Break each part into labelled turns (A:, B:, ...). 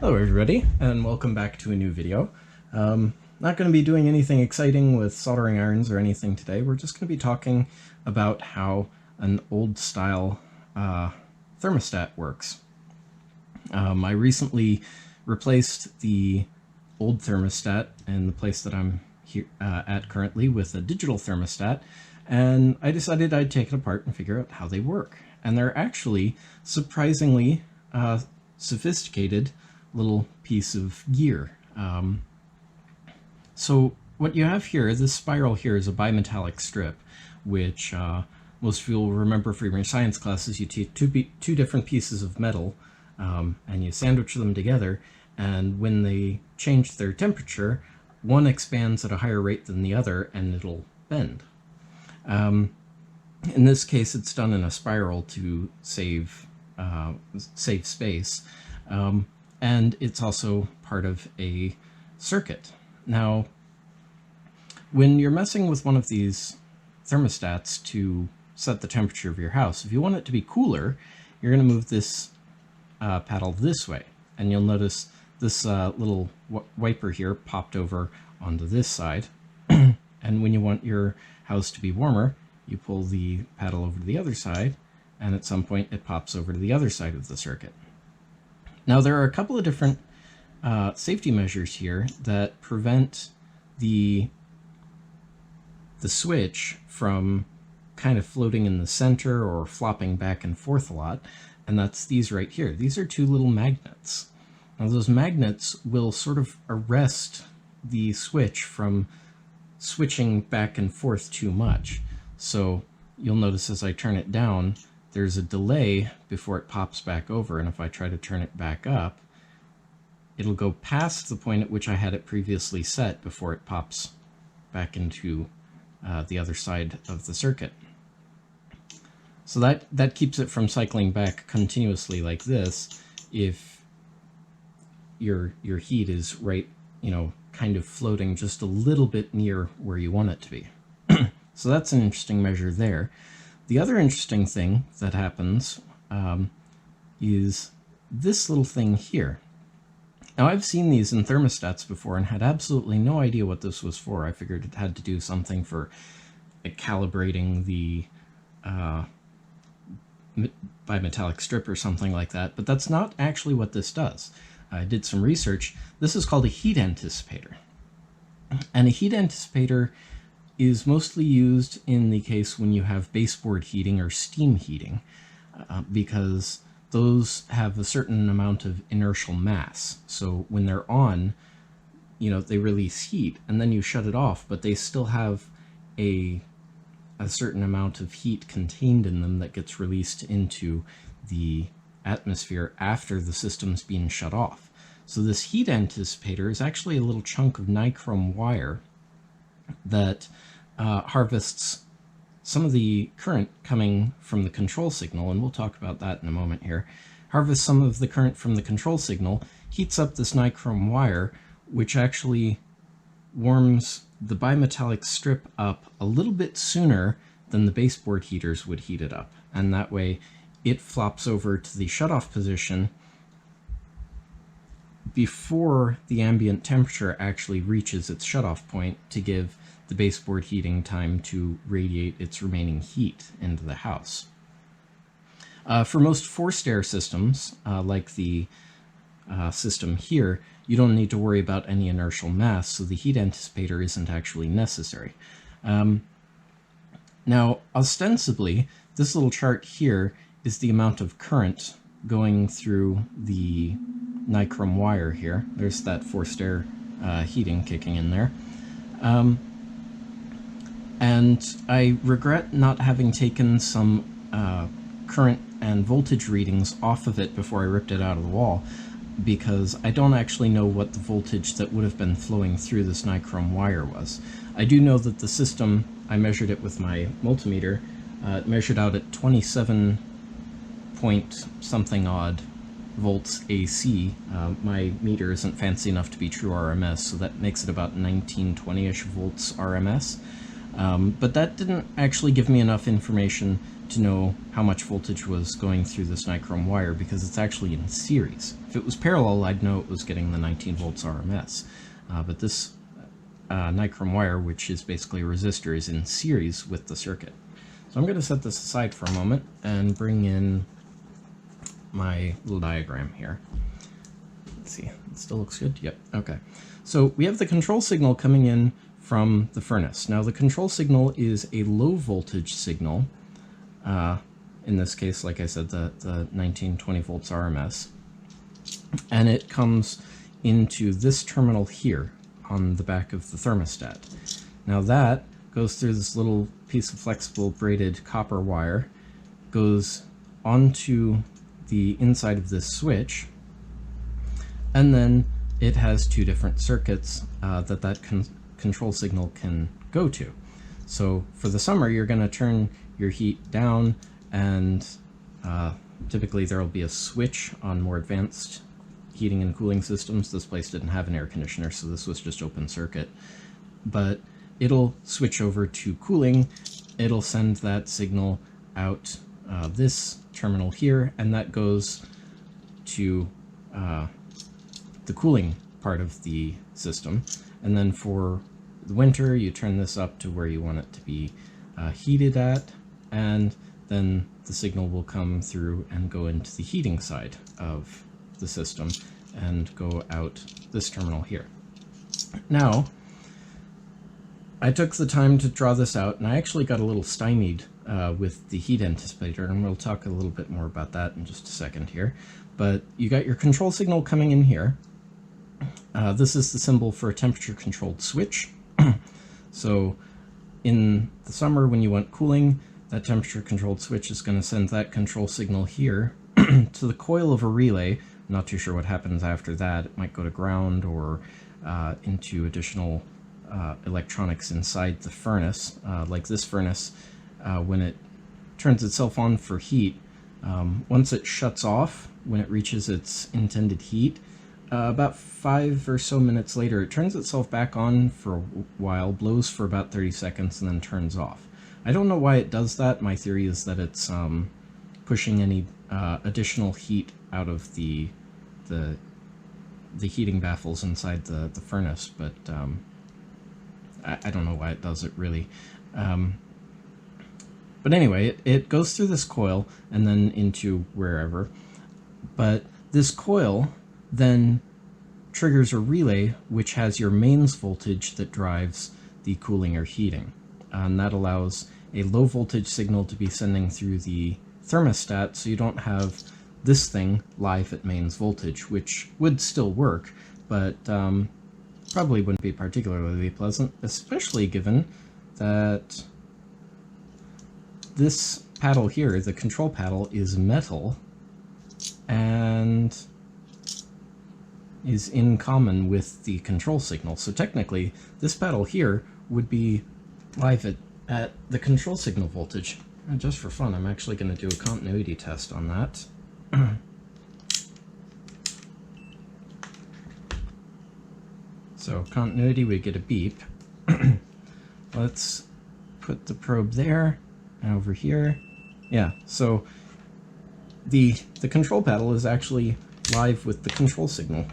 A: Hello everybody, and welcome back to a new video. Not going to be doing anything exciting with soldering irons or anything today. We're just going to be talking about how an old style thermostat works. I recently replaced the old thermostat in the place that I'm here at currently with a digital thermostat, and I decided I'd take it apart and figure out how they work. And they're actually surprisingly sophisticated little piece of gear. So what you have here, this spiral here, is a bimetallic strip, which most of you will remember from your science classes. You take two different pieces of metal and you sandwich them together, and when they change their temperature, one expands at a higher rate than the other and it'll bend. In this case, it's done in a spiral to save space. And it's also part of a circuit. Now, when you're messing with one of these thermostats to set the temperature of your house, if you want it to be cooler, you're going to move this paddle this way. And you'll notice this little wiper here popped over onto this side. And when you want your house to be warmer, you pull the paddle over to the other side, and at some point it pops over to the other side of the circuit. Now, there are a couple of different safety measures here that prevent the switch from kind of floating in the center or flopping back and forth a lot, and that's these right here. These are two little magnets. Now, those magnets will sort of arrest the switch from switching back and forth too much. So you'll notice as I turn it down, there's a delay before it pops back over, and if I try to turn it back up, it'll go past the point at which I had it previously set before it pops back into the other side of the circuit. So that keeps it from cycling back continuously like this if your heat is right, kind of floating just a little bit near where you want it to be. So that's an interesting measure there. The other interesting thing that happens is this little thing here. Now, I've seen these in thermostats before and had absolutely no idea what this was for. I figured it had to do something for calibrating the bimetallic strip or something like that, but that's not actually what this does. I did some research. This is called a heat anticipator. And a heat anticipator is mostly used in the case when you have baseboard heating or steam heating, because those have a certain amount of inertial mass. So when they're on, they release heat, and then you shut it off, but they still have a certain amount of heat contained in them that gets released into the atmosphere after the system's being shut off. So this heat anticipator is actually a little chunk of nichrome wire that harvests some of the current coming from the control signal, and we'll talk about that in a moment here. Harvests some of the current from the control signal, heats up this nichrome wire, which actually warms the bimetallic strip up a little bit sooner than the baseboard heaters would heat it up. And that way it flops over to the shutoff position before the ambient temperature actually reaches its shutoff point to give the baseboard heating time to radiate its remaining heat into the house. For most forced air systems, like the system here, you don't need to worry about any inertial mass, so the heat anticipator isn't actually necessary. Now, ostensibly, this little chart here is the amount of current going through the nichrome wire here. There's that forced air heating kicking in there. And I regret not having taken some current and voltage readings off of it before I ripped it out of the wall, because I don't actually know what the voltage that would have been flowing through this nichrome wire was. I do know that the system, I measured it with my multimeter, it measured out at 27 point something odd volts AC. My meter isn't fancy enough to be true RMS, so that makes it about 1920-ish volts RMS. But that didn't actually give me enough information to know how much voltage was going through this nichrome wire, because it's actually in series. If it was parallel, I'd know it was getting the 19 volts RMS. But this nichrome wire, which is basically a resistor, is in series with the circuit. So I'm going to set this aside for a moment and bring in my little diagram here. Let's see, it still looks good? Yep, okay. So we have the control signal coming in from the furnace. Now the control signal is a low voltage signal. In this case, like I said, the 1920 volts RMS. And it comes into this terminal here on the back of the thermostat. Now that goes through this little piece of flexible braided copper wire, goes onto the inside of this switch, and then it has two different circuits that control signal can go to. So for the summer, you're going to turn your heat down, and typically there will be a switch on more advanced heating and cooling systems. This place didn't have an air conditioner, so this was just open circuit. But it'll switch over to cooling. It'll send that signal out this terminal here, and that goes to the cooling part of the system. And then for the winter, you turn this up to where you want it to be heated at, and then the signal will come through and go into the heating side of the system and go out this terminal here. Now, I took the time to draw this out, and I actually got a little stymied with the heat anticipator, and we'll talk a little bit more about that in just a second here. But you got your control signal coming in here. This is the symbol for a temperature-controlled switch. So in the summer, when you want cooling, that temperature-controlled switch is going to send that control signal here to the coil of a relay. I'm not too sure what happens after that. It might go to ground or into additional electronics inside the furnace. Like this furnace, when it turns itself on for heat, once it shuts off, when it reaches its intended heat, about 5 or so minutes later, it turns itself back on for a while, blows for about 30 seconds, and then turns off. I don't know why it does that. My theory is that it's pushing any additional heat out of the heating baffles inside the furnace, but I don't know why it does it really. But anyway, it goes through this coil and then into wherever. But this coil then triggers a relay which has your mains voltage that drives the cooling or heating. And that allows a low voltage signal to be sending through the thermostat, so you don't have this thing live at mains voltage, which would still work, but probably wouldn't be particularly pleasant, especially given that this paddle here, the control paddle, is metal and is in common with the control signal. So technically, this paddle here would be live at the control signal voltage. And just for fun, I'm actually going to do a continuity test on that. So continuity, we get a beep. Let's put the probe there and over here. Yeah, so the control paddle is actually live with the control signal.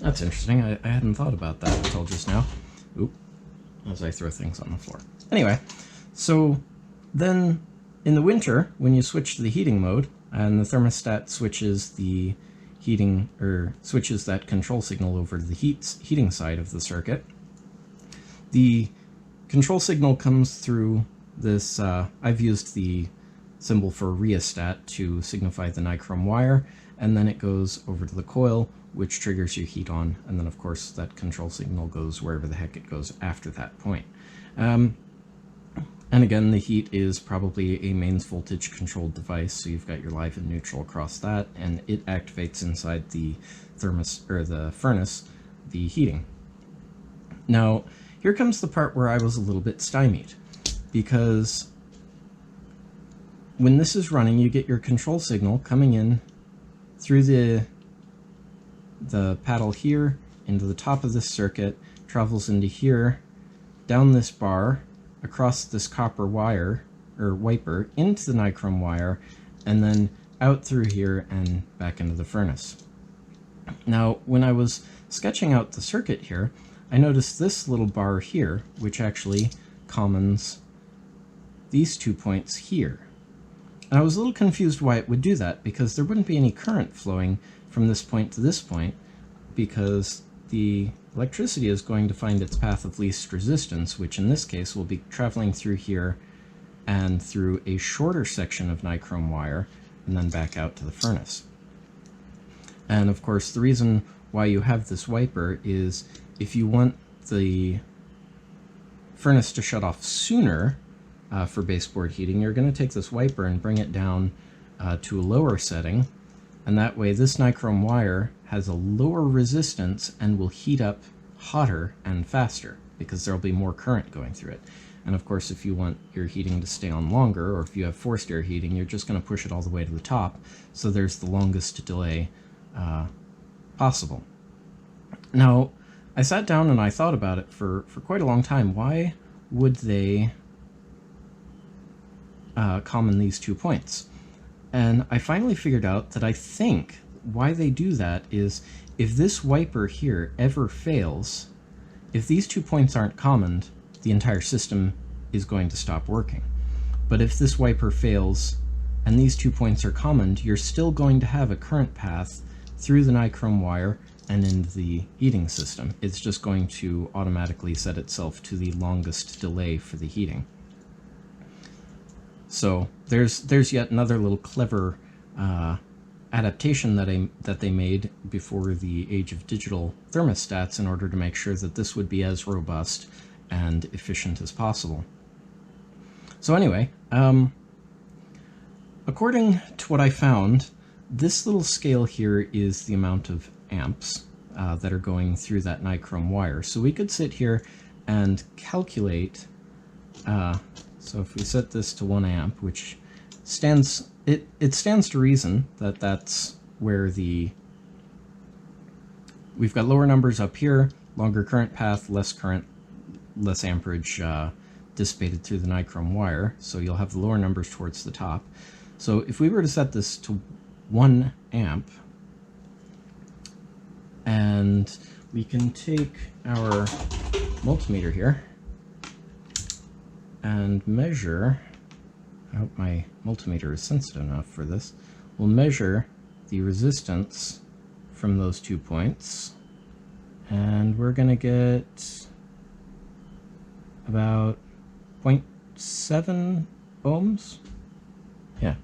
A: That's interesting. I hadn't thought about that until just now. Oop, as I throw things on the floor. Anyway, so then in the winter, when you switch to the heating mode, and the thermostat switches the heating, or switches that control signal over to the heating side of the circuit, the control signal comes through this, I've used the symbol for rheostat to signify the nichrome wire, and then it goes over to the coil, which triggers your heat on, and then of course that control signal goes wherever the heck it goes after that point. And again, the heat is probably a mains voltage controlled device, so you've got your live and neutral across that, and it activates inside the the furnace, the heating. Now, here comes the part where I was a little bit stymied, because when this is running, you get your control signal coming in through the paddle here into the top of this circuit, travels into here, down this bar, across this copper wire, or wiper, into the nichrome wire, and then out through here and back into the furnace. Now, when I was sketching out the circuit here, I noticed this little bar here, which actually commons these 2 points here. And I was a little confused why it would do that, because there wouldn't be any current flowing from this point to this point, because the electricity is going to find its path of least resistance, which in this case will be traveling through here and through a shorter section of nichrome wire, and then back out to the furnace. And of course, the reason why you have this wiper is if you want the furnace to shut off sooner for baseboard heating, you're going to take this wiper and bring it down to a lower setting, and that way this nichrome wire has a lower resistance and will heat up hotter and faster because there'll be more current going through it. And of course, if you want your heating to stay on longer, or if you have forced air heating, you're just going to push it all the way to the top, so there's the longest delay possible. Now, I sat down and I thought about it for quite a long time. Why would they common these 2 points? And I finally figured out that I think why they do that is if this wiper here ever fails, if these 2 points aren't commoned, the entire system is going to stop working. But if this wiper fails and these 2 points are commoned, you're still going to have a current path through the nichrome wire and into the heating system. It's just going to automatically set itself to the longest delay for the heating. So there's yet another little clever adaptation that they made before the age of digital thermostats in order to make sure that this would be as robust and efficient as possible. So anyway, according to what I found, this little scale here is the amount of amps that are going through that nichrome wire. So we could sit here and calculate, so if we set this to 1 amp, which stands, it stands to reason that that's where we've got lower numbers up here, longer current path, less current, less amperage dissipated through the nichrome wire, so you'll have the lower numbers towards the top. So if we were to set this to 1 amp, and we can take our multimeter here and measure, I hope my multimeter is sensitive enough for this, we'll measure the resistance from those 2 points, and we're going to get about 0.7 ohms. Yeah,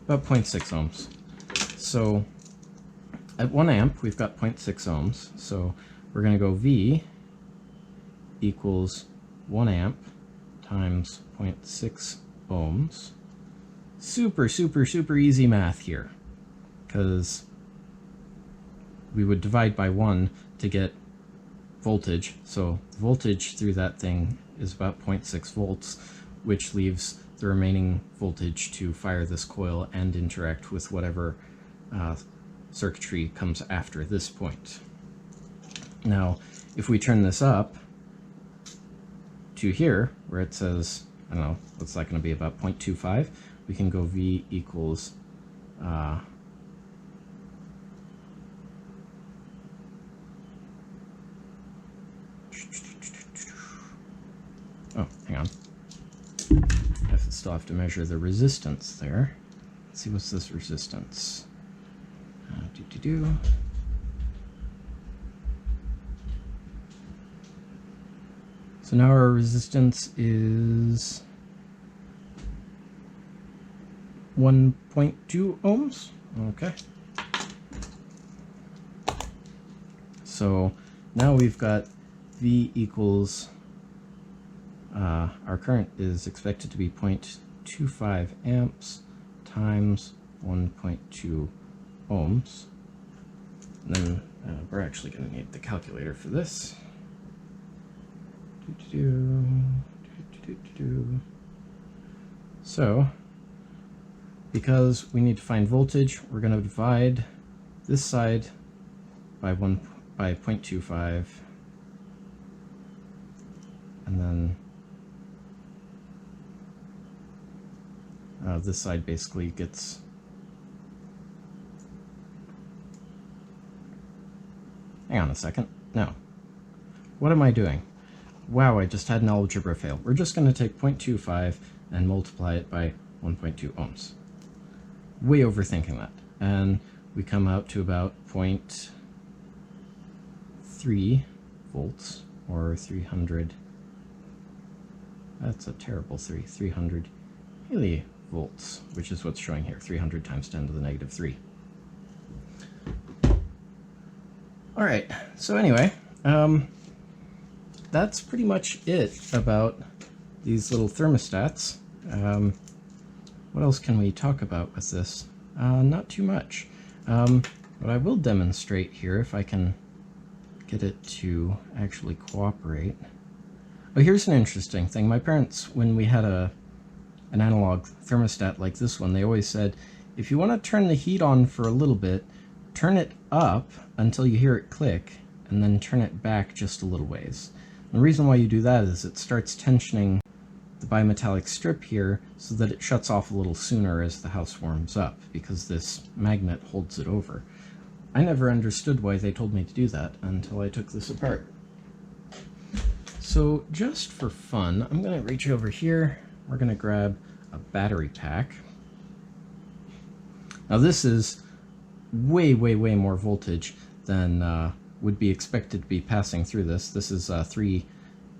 A: about 0.6 ohms. So at 1 amp, we've got 0.6 ohms. So we're going to go V equals 1 amp times 0.6 ohms. Super, super, super easy math here, because we would divide by 1 to get voltage. So the voltage through that thing is about 0.6 volts, which leaves the remaining voltage to fire this coil and interact with whatever circuitry comes after this point. Now, if we turn this up to here, where it says, I don't know, what's that going to be, about 0.25, we can go V equals oh, hang on. I still have to measure the resistance there. Let's see, what's this resistance? So now our resistance is 1.2 ohms. Okay. So now we've got V equals, our current is expected to be 0.25 amps times 1.2 ohms. And then we're actually going to need the calculator for this. So, because we need to find voltage, we're going to divide this side by 0.25, and then This side basically gets... Hang on a second. No. What am I doing? Wow, I just had an algebra fail. We're just going to take 0.25 and multiply it by 1.2 ohms. Way overthinking that. And we come out to about 0.3 volts, or 300... That's a terrible 300 millivolts, which is what's showing here, 300 times 10 to the negative 3. All right, so anyway, that's pretty much it about these little thermostats. What else can we talk about with this? Not too much. But I will demonstrate here if I can get it to actually cooperate. Oh, here's an interesting thing. My parents, when we had an analog thermostat like this one, they always said, if you want to turn the heat on for a little bit, turn it up until you hear it click, and then turn it back just a little ways. And the reason why you do that is it starts tensioning the bimetallic strip here so that it shuts off a little sooner as the house warms up, because this magnet holds it over. I never understood why they told me to do that until I took this apart. So just for fun, I'm going to reach over here. We're going to grab a battery pack. Now this is way more voltage than would be expected to be passing through this. This is three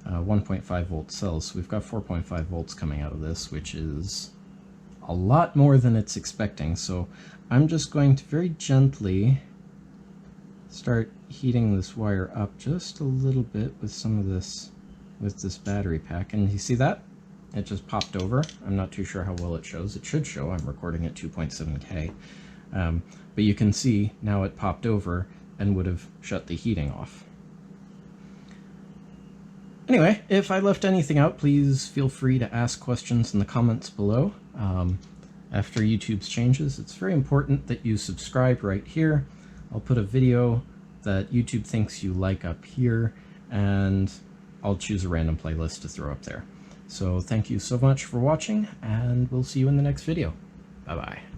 A: 1.5 volt cells. So we've got 4.5 volts coming out of this, which is a lot more than it's expecting. So I'm just going to very gently start heating this wire up just a little bit with some of this, with this battery pack. And you see that? It just popped over. I'm not too sure how well it shows. It should show. I'm recording at 2.7K. But you can see now it popped over and would have shut the heating off. Anyway, if I left anything out, please feel free to ask questions in the comments below. After YouTube's changes, it's very important that you subscribe right here. I'll put a video that YouTube thinks you like up here, and I'll choose a random playlist to throw up there. So thank you so much for watching, and we'll see you in the next video. Bye-bye.